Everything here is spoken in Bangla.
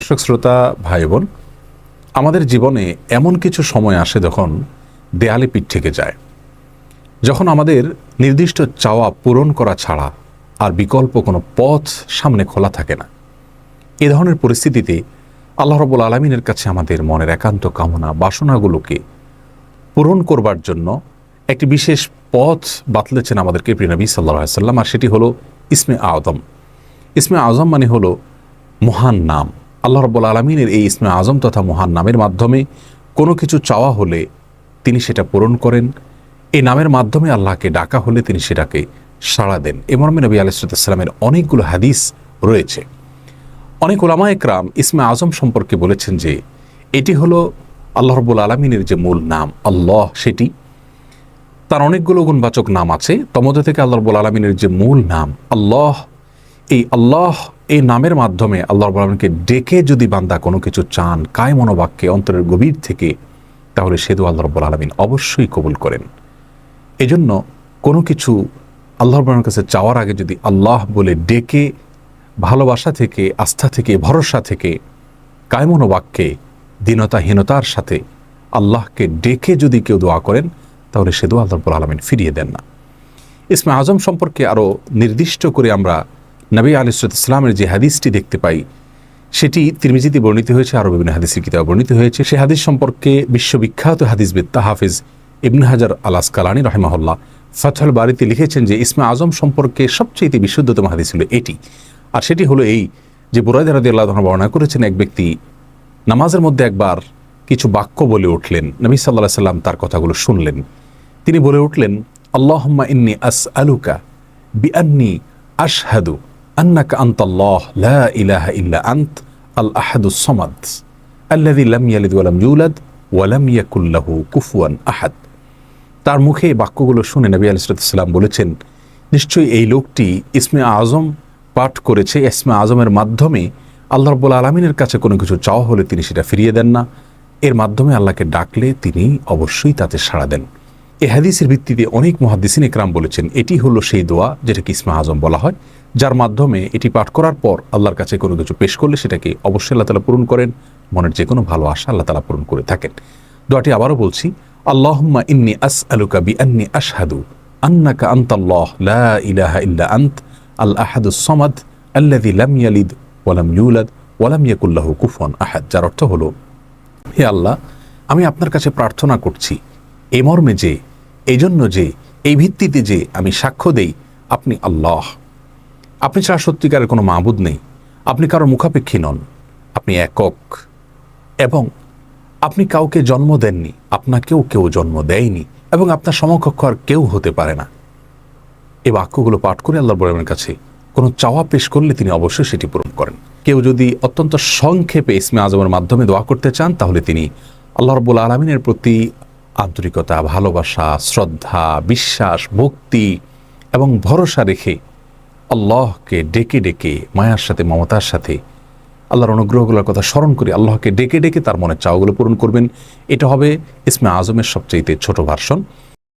দর্শক শ্রোতা ভাই বোন, আমাদের জীবনে এমন কিছু সময় আসে যখন দেয়ালে পিঠ থেকে যায়, যখন আমাদের নির্দিষ্ট চাওয়া পূরণ করা ছাড়া আর বিকল্প কোনো পথ সামনে খোলা থাকে না। এ ধরনের পরিস্থিতিতে আল্লাহ রাব্বুল আলামিনের কাছে আমাদের মনের একান্ত কামনা বাসনাগুলোকে পূরণ করবার জন্য একটি বিশেষ পথ বাতলেছেন আমাদেরকে প্রিয় নবী সাল্লাল্লাহু আলাইহি ওয়াসাল্লাম, আর সেটি হলো ইসমে আযম। ইসমে আযম মানে হলো মহান নাম। আল্লাহ রাব্বুল আলামিনের এই ইসমে আযম তথা মহান নামের মাধ্যমে কোনো কিছু চাওয়া হলে তিনি সেটা পূরণ করেন। এই নামের মাধ্যমে আল্লাহকে ডাকা হলে তিনি সেটাকে সাড়া দেন। এ মর্মে নবী আলাইহিস সালামের অনেকগুলো হাদিস রয়েছে। অনেক উলামায়ে কেরাম ইসমে আযম সম্পর্কে বলেছেন যে এটি হলো আল্লাহ রাব্বুল আলামিনের যে মূল নাম আল্লাহ, সেটি তার অনেকগুলো গুণবাচক নাম আছে। তমধ্যে থেকে আল্লাহ রাব্বুল আলামিনের যে মূল নাম আল্লাহ, এই নামের মাধ্যমে আল্লাহ রাব্বুল আলামিনকে ডেকে যদি বান্দা কোনো কিছু চান কায় মনোবাক্যে অন্তরের গভীর থেকে, তাহলে সে দোয়া আল্লাহ রাব্বুল আলামিন অবশ্যই কবুল করেন। এজন্য কোনো কিছু আল্লাহ রাব্বুল আলামিনের কাছে চাওয়ার আগে যদি আল্লাহ বলে ডেকে ভালোবাসা থেকে, আস্থা থেকে, ভরসা থেকে, কায় মনোবাক্যে দীনতাহীনতার সাথে আল্লাহকে ডেকে যদি কেউ দোয়া করেন, তাহলে সে দোয়া আল্লাহ রাব্বুল আলামিন ফিরিয়ে দেন না। ইসমে আযম সম্পর্কে আরও নির্দিষ্ট করে আমরা নবী আলাইহিস সালামের যে হাদিসটি দেখতে পাই, সেটি তিরমিজিতে বর্ণিত হয়েছে, আরও বিভিন্ন হাদিসের কিতাবে বর্ণিত হয়েছে। সেই হাদিস সম্পর্কে বিশ্ববিখ্যাত হাদিসবিদ হাফেজ ইবনে হাজার আল আসকালানী রাহিমাহুল্লাহ ফাতহুল বারীতে লিখেছেন যে ইসমে আযম সম্পর্কে সবচেয়ে বিশুদ্ধতম হাদিস হলো এটি। আর সেটি হলো এই যে বুরায়দা রাদিয়াল্লাহু আনহু বর্ণনা করেছেন, এক ব্যক্তি নামাজের মধ্যে একবার কিছু বাক্য বলে উঠলেন। নবী সাল্লাল্লাহু আলাইহি সাল্লাম তার কথাগুলো শুনলেন। তিনি বলে উঠলেন, আল্লাহুম্মা ইন্নী আসআলুকা বিআন্নী আশহাদু আন্নাকা আনতাল্লাহ লা ইলাহা ইল্লা আনত আল আহাদুস সামাদ আল্লাযী লাম ইয়ালিদ ওয়া লাম ইউলাদ ওয়া লাম ইয়াকুল লাহু কুফুয়ান আহাদ। তার মুখে এই বাক্যগুলো শুনে নবী আলাইহিস সালাম বলেছেন, নিশ্চয়ই এই লোকটি ইসমে আযম পাঠ করেছে। ইসমে আযমের মাধ্যমে আল্লাহ রাব্বুল আলামিনের কাছে কোনো কিছু চাওয়া হলে তিনি সেটা ফিরিয়ে দেন না। এর মাধ্যমে আল্লাহকে ডাকলে তিনি অবশ্যই তাতে সাড়া দেন। এই হাদিসের ভিত্তিতে অনেক মুহাদ্দিসিন ইকরাম বলেছেন এটি হলো সেই দোয়া যেটাকে ইসমে আযম বলা হয়, যার মাধ্যমে এটি পাঠ করার পর আল্লাহর কাছে কোনো কিছু পেশ করলে সেটাকে অবশ্যই আল্লাহ তাআলা পূরণ করেন। মনের যে কোনো ভালো আশা আল্লাহ তাআলা পূরণ করে থাকেন। দোয়াটি আবারও বলছি, আল্লাহুম্মা ইন্নী আসআলুকা বিআন্নী আশহাদু আন্নাকা আনতাল্লাহ লা ইলাহা ইল্লা আনত আল আহাদুস সামাদ আল্লাযী লাম ইয়ালিদ ওয়া লাম ইউলাদ ওয়া লাম ইয়াকুল লাহু কুফুয়ান আহাদ। যার অর্থ হলো, হে আল্লাহ, আমি আপনার কাছে প্রার্থনা করছি এই মর্মে যে, এই জন্য যে, এই ভিত্তিতে যে আমি সাক্ষ্য দেই আপনি আল্লাহ, আপনি ছাড়া সত্যিকারের কোনো মাবুদ নেই, আপনি কারো মুখাপেক্ষী নন, আপনি একক, এবং আপনি কাউকে জন্ম দেননি, আপনাকেও কেউ জন্ম দেয়নি, এবং আপনার সমকক্ষ আর কেউ হতে পারে না। এই বাক্যগুলো পাঠ করে আল্লাহর বড়ের কাছে কোনো চাওয়া পেশ করলে তিনি অবশ্যই সেটি পূরণ করেন। কেউ যদি অত্যন্ত সংক্ষেপে ইসমে আযমের মাধ্যমে দোয়া করতে চান, তাহলে তিনি আল্লাহ রাব্বুল আলামিনের প্রতি আন্তরিকতা, ভালোবাসা, শ্রদ্ধা, বিশ্বাস, ভক্তি এবং ভরসা রেখে আল্লাহকে ডেকে ডেকে মায়ার সাথে, মমতার সাথে, আল্লাহর অনুগ্রহগুলোর কথা স্মরণ করে আল্লাহকে ডেকে ডেকে তার মনের চাওয়াগুলো পূরণ করবেন। এটা হবে ইসমে আযমের সবচেয়ে ছোট ভার্সন।